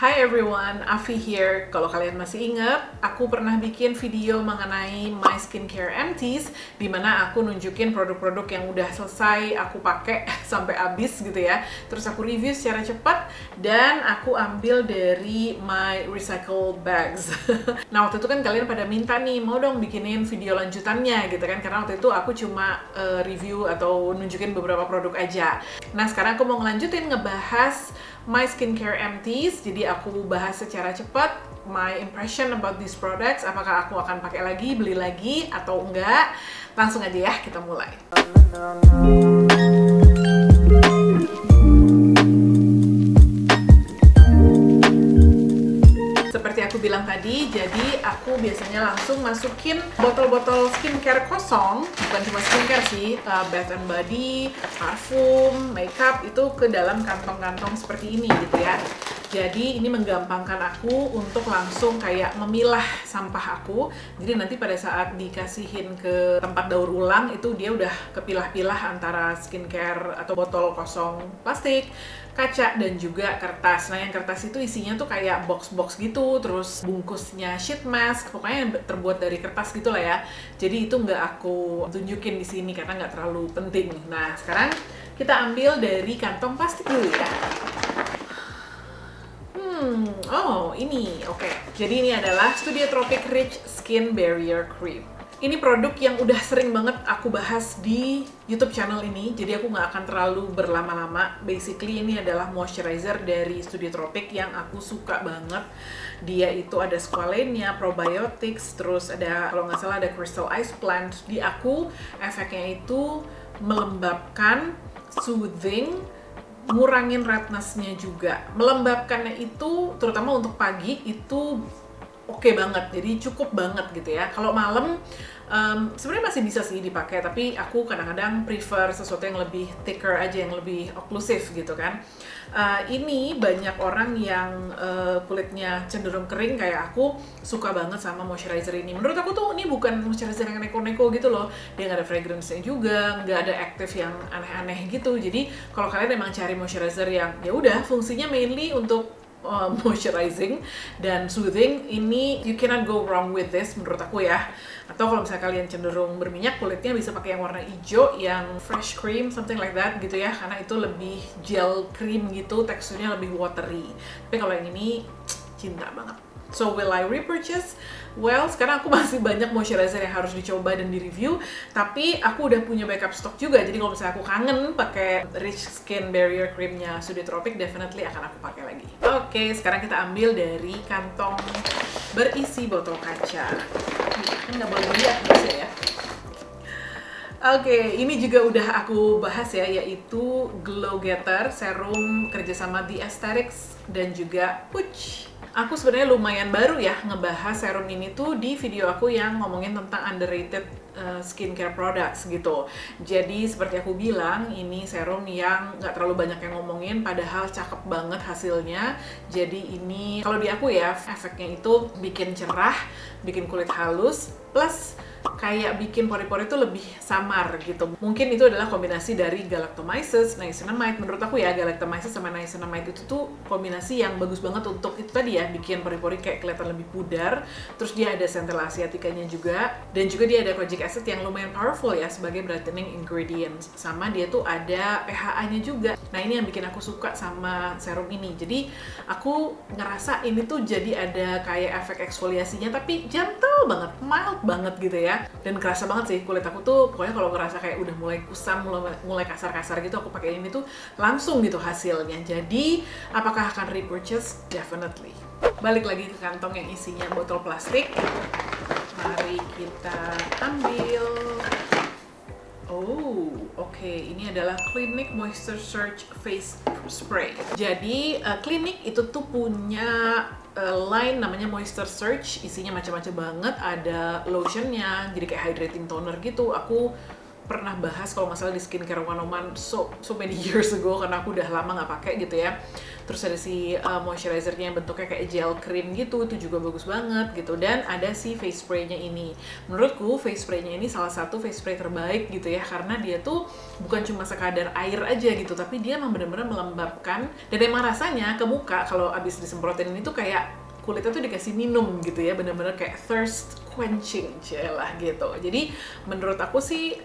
Hi everyone, Afi here. Kalau kalian masih ingat, aku pernah bikin video mengenai My Skincare Empties, di mana aku nunjukin produk-produk yang udah selesai aku pakai sampai habis gitu ya. Terus aku review secara cepat dan aku ambil dari My Recycle Bags. Nah waktu itu kan kalian pada minta nih, mau dong bikinin video lanjutannya gitu kan, karena waktu itu aku cuma review atau nunjukin beberapa produk aja. Nah sekarang aku mau ngelanjutin ngebahas My Skincare Empties, jadi aku bahas secara cepat my impression about these products, apakah aku akan pakai lagi, beli lagi, atau enggak. Langsung aja ya, kita mulai. Seperti aku bilang tadi, jadi aku biasanya langsung masukin botol-botol skincare kosong, bukan cuma skincare sih, Bath and Body, parfum, makeup, itu ke dalam kantong-kantong seperti ini gitu ya. Jadi ini menggampangkan aku untuk langsung kayak memilah sampah aku. Jadi nanti pada saat dikasihin ke tempat daur ulang, itu dia udah kepilah-pilah antara skincare atau botol kosong plastik, kaca, dan juga kertas. Nah yang kertas itu isinya tuh kayak box-box gitu, terus bungkusnya sheet mask, pokoknya terbuat dari kertas gitu lah ya. Jadi itu nggak aku tunjukin di sini karena nggak terlalu penting. Nah sekarang kita ambil dari kantong plastik dulu ya. Oh ini, oke. Jadi ini adalah Studio Tropic Rich Skin Barrier Cream. Ini produk yang udah sering banget aku bahas di YouTube channel ini, jadi aku nggak akan terlalu berlama-lama. Basically ini adalah moisturizer dari Studio Tropic yang aku suka banget. Dia itu ada squalene-nya, probiotics, terus ada, kalau nggak salah, ada crystal ice plant. Di aku efeknya itu melembabkan, soothing, ngurangin redness-nya juga. Melembabkannya itu, terutama untuk pagi, itu oke banget, jadi cukup banget gitu ya. Kalau malam sebenarnya masih bisa sih dipakai, tapi aku kadang-kadang prefer sesuatu yang lebih thicker aja, yang lebih oklusif gitu kan. Ini banyak orang yang kulitnya cenderung kering kayak aku suka banget sama moisturizer ini. Menurut aku tuh ini bukan moisturizer yang neko-neko gitu loh. Dia nggak ada fragrance-nya juga, nggak ada active yang aneh-aneh gitu. Jadi kalau kalian emang cari moisturizer yang ya udah fungsinya mainly untuk moisturizing dan soothing, ini you cannot go wrong with this menurut aku ya. Atau kalau misalnya kalian cenderung berminyak kulitnya, bisa pakai yang warna hijau, yang fresh cream, something like that gitu ya, karena itu lebih gel cream gitu, teksturnya lebih watery. Tapi kalau yang ini cinta banget. So will I repurchase? Well, sekarang aku masih banyak moisturizer yang harus dicoba dan di-review, tapi aku udah punya backup stok juga. Jadi kalau misalnya aku kangen pakai Rich Skin Barrier Cream-nya Studio Tropic, definitely akan aku pakai lagi. Oke, sekarang kita ambil dari kantong berisi botol kaca. Kan nggak boleh lihat harusnya ya. Oke, ini juga udah aku bahas ya, yaitu Glow Getter Serum kerjasama The Aesthetics dan juga Puig. Aku sebenarnya lumayan baru ya ngebahas serum ini tuh di video aku yang ngomongin tentang underrated skincare products gitu. Jadi seperti aku bilang, ini serum yang nggak terlalu banyak yang ngomongin, padahal cakep banget hasilnya. Jadi ini kalau di aku ya, efeknya itu bikin cerah, bikin kulit halus, plus kayak bikin pori-pori itu lebih samar gitu. Mungkin itu adalah kombinasi dari galactomyces, niacinamide. Menurut aku ya, galactomyces sama niacinamide itu tuh kombinasi yang bagus banget untuk itu tadi ya, bikin pori-pori kayak kelihatan lebih pudar. Terus dia ada centella asiaticanya juga, dan juga dia ada kojic acid yang lumayan powerful ya sebagai brightening ingredients. Sama dia tuh ada PHA-nya juga. Nah ini yang bikin aku suka sama serum ini. Jadi aku ngerasa ini tuh jadi ada kayak efek eksfoliasinya, tapi gentle banget, mild banget gitu ya. Dan kerasa banget sih kulit aku tuh, pokoknya kalau ngerasa kayak udah mulai kusam, mulai kasar-kasar gitu, aku pakai ini tuh langsung gitu hasilnya. Jadi apakah akan repurchase? Definitely. Balik lagi ke kantong yang isinya botol plastik. Mari kita ambil. Oh, oke. Ini adalah Clinique Moisture Surge Face Spray. Jadi Clinique itu tuh punya line namanya Moisture Surge, isinya macam-macam banget. Ada lotionnya, jadi kayak hydrating toner gitu. Aku pernah bahas kalau nggak salah di Skincare 101 so many years ago, karena aku udah lama nggak pakai gitu ya. Terus ada si moisturizernya yang bentuknya kayak gel cream gitu, itu juga bagus banget gitu. Dan ada si face spray-nya ini. Menurutku face spray-nya ini salah satu face spray terbaik gitu ya, karena dia tuh bukan cuma sekadar air aja gitu, tapi dia emang bener-bener melembabkan. Dan emang rasanya ke muka kalau abis disemprotin ini tuh kayak kulitnya tuh dikasih minum gitu ya, bener-bener kayak thirst quenching lah gitu. Jadi menurut aku sih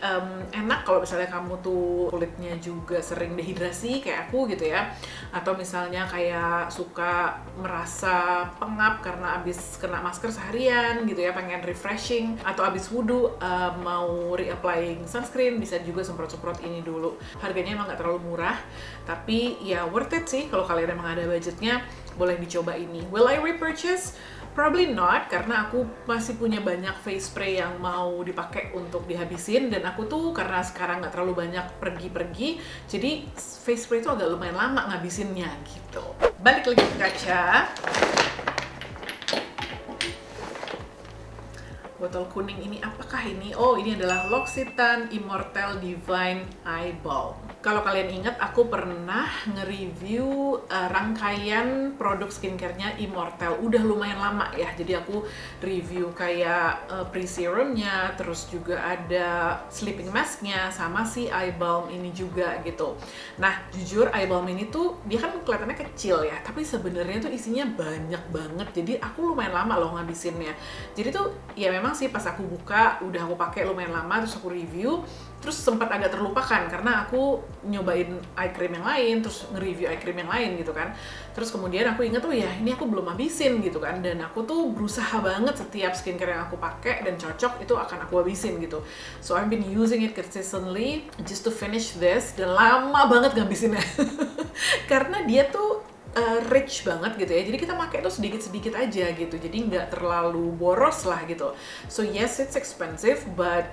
enak kalau misalnya kamu tuh kulitnya juga sering dehidrasi kayak aku gitu ya, atau misalnya kayak suka merasa pengap karena abis kena masker seharian gitu ya, pengen refreshing, atau abis wudhu mau reapplying sunscreen, bisa juga semprot-semprot ini dulu. Harganya emang nggak terlalu murah, tapi ya worth it sih kalau kalian emang ada budgetnya, boleh dicoba ini. Will I repurchase? Probably not, karena aku masih punya banyak face spray yang mau dipakai untuk dihabisin, dan aku tuh karena sekarang nggak terlalu banyak pergi-pergi, jadi face spray itu agak lumayan lama ngabisinnya gitu. Balik lagi ke kaca. Botol kuning ini apakah ini? Oh, ini adalah L'Occitane Immortelle Divine Eye Balm. Kalau kalian ingat, aku pernah nge-review rangkaian produk skincare-nya Immortelle. Udah lumayan lama ya, jadi aku review kayak pre-serumnya, terus juga ada sleeping mask-nya, sama si eye balm ini juga gitu. Nah, jujur eye balm ini tuh, dia kan kelihatannya kecil ya, tapi sebenarnya tuh isinya banyak banget, jadi aku lumayan lama loh ngabisinnya. Jadi tuh, ya memang sih pas aku buka, udah aku pakai lumayan lama, terus aku review, terus sempat agak terlupakan karena aku nyobain eye cream yang lain, terus nge-review eye cream yang lain gitu kan. Terus kemudian aku inget, oh ya ini aku belum habisin gitu kan, dan aku tuh berusaha banget setiap skincare yang aku pakai dan cocok itu akan aku habisin gitu. So I've been using it consistently just to finish this, dan lama banget ngabisinnya karena dia tuh rich banget gitu ya, jadi kita pakai tuh sedikit-sedikit aja gitu, jadi nggak terlalu boros lah gitu. So yes, it's expensive, but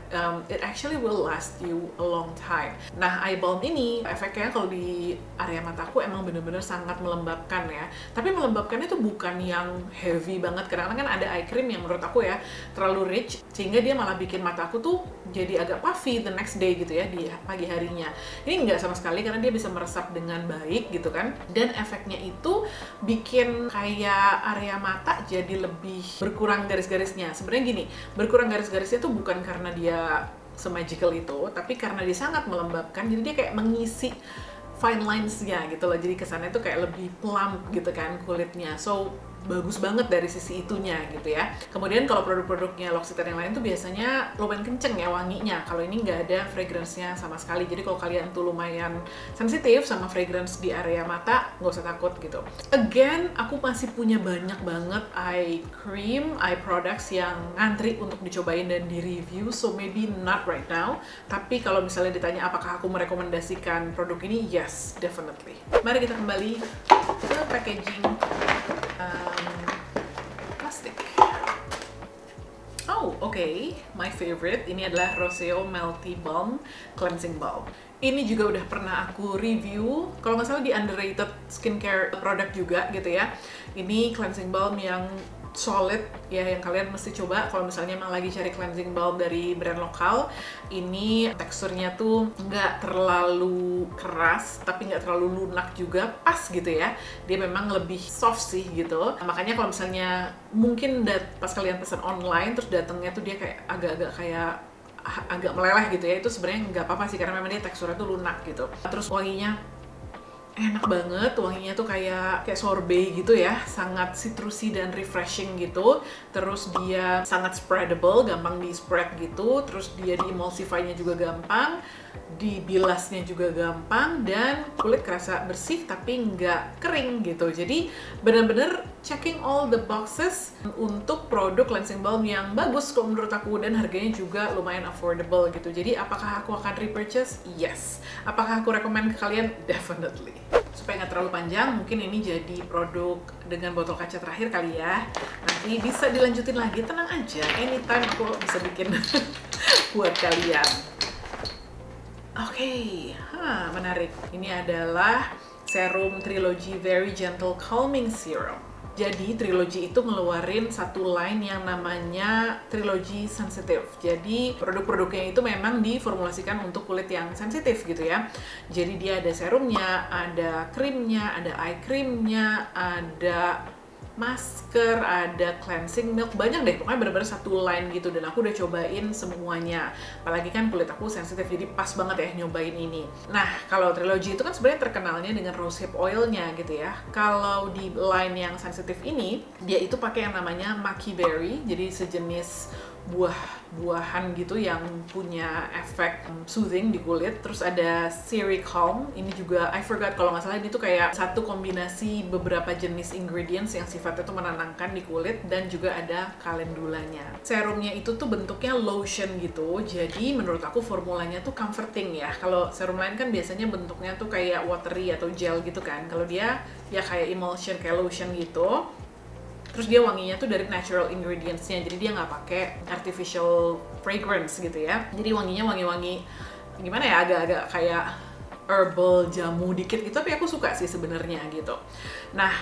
it actually will last you a long time. Nah, eye balm ini efeknya kalau di area mataku emang bener-bener sangat melembabkan ya, tapi melembabkannya tuh bukan yang heavy banget. Kadang-kadang kan ada eye cream yang menurut aku ya terlalu rich, sehingga dia malah bikin mataku tuh jadi agak puffy the next day gitu ya, di pagi harinya. Ini nggak sama sekali, karena dia bisa meresap dengan baik gitu kan, dan efeknya itu bikin kayak area mata jadi lebih berkurang garis-garisnya. Sebenarnya gini, berkurang garis-garisnya tuh bukan karena dia se-magical itu, tapi karena dia sangat melembabkan, jadi dia kayak mengisi fine lines-nya gitu loh, jadi kesannya tuh kayak lebih plump gitu kan kulitnya. So bagus banget dari sisi itunya gitu ya. Kemudian kalau produk-produknya L'Occitane yang lain tuh biasanya lumayan kenceng ya wanginya. Kalau ini nggak ada fragrance-nya sama sekali. Jadi kalau kalian tuh lumayan sensitif sama fragrance di area mata, nggak usah takut gitu. Again, aku masih punya banyak banget eye cream, eye products yang ngantri untuk dicobain dan di-review. So maybe not right now. Tapi kalau misalnya ditanya apakah aku merekomendasikan produk ini, yes, definitely. Mari kita kembali ke packaging plastik. Oh, okay. My favorite, ini adalah Roseo Melty Balm Cleansing Balm. Ini juga udah pernah aku review, kalau nggak salah di underrated skincare product juga gitu ya. Ini cleansing balm yang solid ya, yang kalian mesti coba kalau misalnya emang lagi cari cleansing balm dari brand lokal. Ini teksturnya tuh nggak terlalu keras, tapi nggak terlalu lunak juga, pas gitu ya. Dia memang lebih soft sih gitu. Makanya kalau misalnya mungkin pas kalian pesan online terus datangnya tuh dia kayak agak-agak kayak agak meleleh gitu ya, itu sebenarnya nggak apa-apa sih, karena memang dia teksturnya tuh lunak gitu. Terus wanginya enak banget, wanginya tuh kayak sorbet gitu ya, sangat citrusy dan refreshing gitu. Terus dia sangat spreadable, gampang di spread gitu. Terus dia di-emulsify-nya juga gampang, dibilasnya juga gampang, dan kulit kerasa bersih tapi nggak kering gitu. Jadi bener-bener checking all the boxes untuk produk cleansing balm yang bagus kalau menurut aku, dan harganya juga lumayan affordable gitu. Jadi apakah aku akan repurchase? Yes. Apakah aku rekomend ke kalian? Definitely. Supaya nggak terlalu panjang, mungkin ini jadi produk dengan botol kaca terakhir kali ya. Nanti bisa dilanjutin lagi, tenang aja. Anytime aku bisa bikin buat kalian. Oke, menarik. Ini adalah serum Trilogy Very Gentle Calming Serum. Jadi Trilogy itu ngeluarin satu line yang namanya Trilogy Sensitive. Jadi produk-produknya itu memang diformulasikan untuk kulit yang sensitif gitu ya. Jadi dia ada serumnya, ada krimnya, ada eye creamnya, ada masker, ada cleansing milk, banyak deh, pokoknya bener-bener satu line gitu. Dan aku udah cobain semuanya, apalagi kan kulit aku sensitif, jadi pas banget ya nyobain ini. Nah, kalau Trilogy itu kan sebenarnya terkenalnya dengan rosehip oilnya gitu ya. Kalau di line yang sensitif ini, dia itu pakai yang namanya maki berry, jadi sejenis buah-buahan gitu yang punya efek soothing di kulit. Terus ada Siri Calm, ini juga I forgot, kalau nggak salah ini tuh kayak satu kombinasi beberapa jenis ingredients yang sifatnya tuh menenangkan di kulit, dan juga ada calendulanya. Serumnya itu tuh bentuknya lotion gitu, jadi menurut aku formulanya tuh comforting ya. Kalau serum lain kan biasanya bentuknya tuh kayak watery atau gel gitu kan, kalau dia ya kayak emulsion, kayak lotion gitu. Terus dia wanginya tuh dari natural ingredients-nya, jadi dia nggak pakai artificial fragrance gitu ya. Jadi wanginya wangi-wangi gimana ya, agak-agak kayak herbal jamu dikit gitu, tapi aku suka sih sebenarnya gitu. Nah,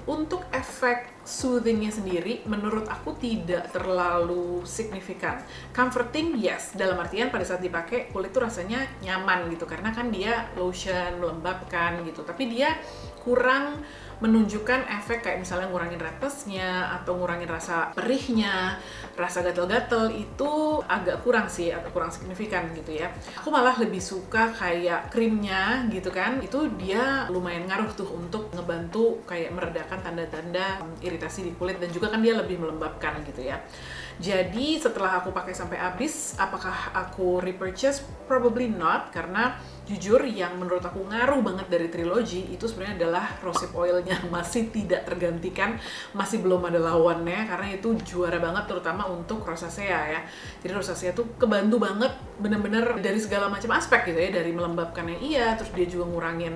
untuk efek soothingnya sendiri menurut aku tidak terlalu signifikan. Comforting yes, dalam artian pada saat dipakai kulit tuh rasanya nyaman gitu, karena kan dia lotion, melembabkan gitu, tapi dia kurang menunjukkan efek kayak misalnya ngurangin redness-nya atau ngurangin rasa perihnya, rasa gatel-gatel, itu agak kurang sih, atau kurang signifikan gitu ya. Aku malah lebih suka kayak krimnya gitu kan, itu dia lumayan ngaruh tuh untuk ngebantu kayak meredakan tanda-tanda iritasi di kulit, dan juga kan dia lebih melembabkan gitu ya. Jadi setelah aku pakai sampai habis, apakah aku repurchase? Probably not, karena jujur yang menurut aku ngaruh banget dari Trilogy itu sebenarnya adalah rosehip oilnya. Masih tidak tergantikan, masih belum ada lawannya, karena itu juara banget terutama untuk rosacea ya. Jadi rosacea tuh kebantu banget bener-bener dari segala macam aspek gitu ya, dari melembabkannya iya, terus dia juga ngurangin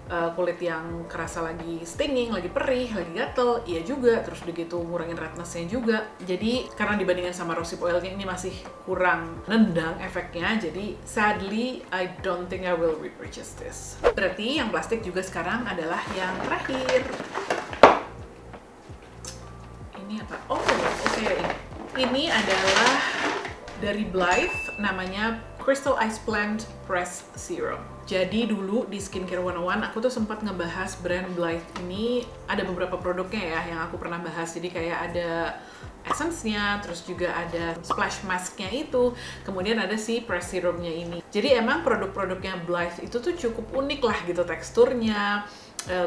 kulit yang kerasa lagi stinging, lagi perih, lagi gatel, iya juga. Terus begitu ngurangin redness-nya juga. Jadi karena dibandingkan sama rosehip oilnya ini masih kurang nendang efeknya, jadi sadly I don't think I will repurchase this. Berarti yang plastik juga sekarang adalah yang terakhir. Ini apa? Oh, oke. Ini adalah dari Blythe, namanya Crystal Ice Blend Press Serum. Jadi dulu di Skincare 101 aku tuh sempat ngebahas brand Blythe ini, ada beberapa produknya ya yang aku pernah bahas. Jadi kayak ada essence-nya, terus juga ada splash mask-nya itu, kemudian ada si press serumnya ini. Jadi emang produk-produknya Blythe itu tuh cukup unik lah gitu, teksturnya,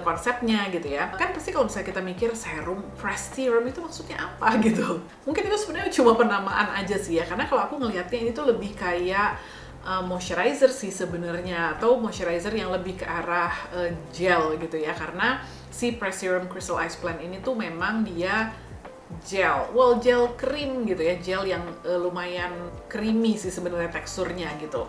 konsepnya gitu ya. Kan pasti kalau misalnya kita mikir serum, press serum itu maksudnya apa gitu. Mungkin itu sebenarnya cuma penamaan aja sih ya, karena kalau aku ngelihatnya ini tuh lebih kayak moisturizer sih sebenarnya, atau moisturizer yang lebih ke arah gel gitu ya, karena si press serum Crystal Ice Blend ini tuh memang dia gel, well gel krim gitu ya, gel yang lumayan creamy sih sebenarnya teksturnya gitu.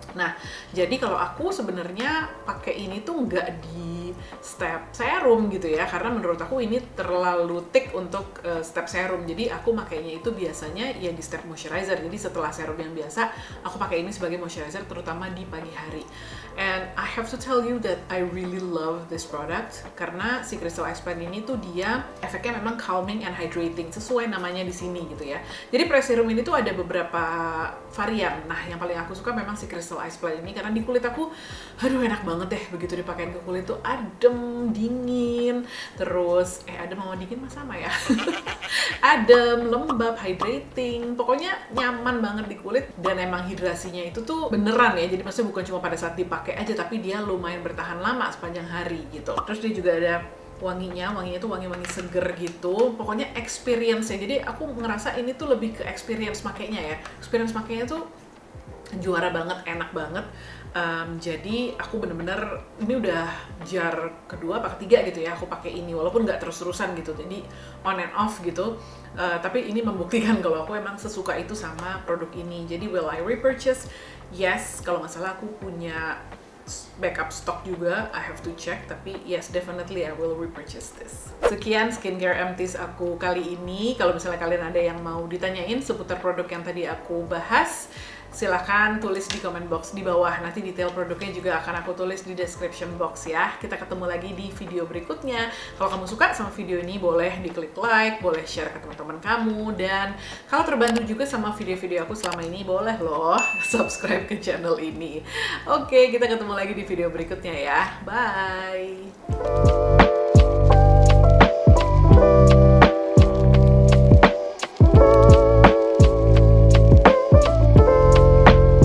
Nah, jadi kalau aku sebenarnya pakai ini tuh nggak di step serum gitu ya, karena menurut aku ini terlalu thick untuk step serum. Jadi aku makainya itu biasanya ya di step moisturizer. Jadi setelah serum yang biasa, aku pakai ini sebagai moisturizer terutama di pagi hari. And I have to tell you that I really love this product, karena si Crystal Ice Blend ini tuh dia efeknya memang calming and hydrating, sesuai namanya di sini gitu ya. Jadi press serum ini tuh ada beberapa varian. Nah, yang paling aku suka memang si Crystal Ice Blend ini, karena di kulit aku, aduh enak banget deh begitu dipakein ke kulit tuh, adem, dingin, terus adem sama dingin mah sama ya. Adem, lembab, hydrating, pokoknya nyaman banget di kulit, dan emang hidrasinya itu tuh beneran ya. Jadi maksudnya bukan cuma pada saat dipakai aja, tapi dia lumayan bertahan lama sepanjang hari gitu. Terus dia juga ada wanginya tuh wangi-wangi seger gitu, pokoknya experience-nya. Jadi aku ngerasa ini tuh lebih ke experience makainya ya. Experience makainya tuh juara banget, enak banget. Jadi aku bener-bener ini udah jar kedua apa ketiga gitu ya aku pakai ini, walaupun nggak terus-terusan gitu, jadi on and off gitu. Tapi ini membuktikan kalau aku emang sesuka itu sama produk ini. Jadi will I repurchase? Yes, kalau nggak salah aku punya backup stock juga, I have to check, tapi yes, definitely I will repurchase this. Sekian skincare empties aku kali ini. Kalau misalnya kalian ada yang mau ditanyain seputar produk yang tadi aku bahas, silahkan tulis di comment box di bawah. Nanti detail produknya juga akan aku tulis di description box ya. Kita ketemu lagi di video berikutnya. Kalau kamu suka sama video ini, boleh diklik like, boleh share ke teman-teman kamu, dan kalau terbantu juga sama video-video aku selama ini, boleh loh subscribe ke channel ini. Oke, kita ketemu lagi di video berikutnya ya. Bye!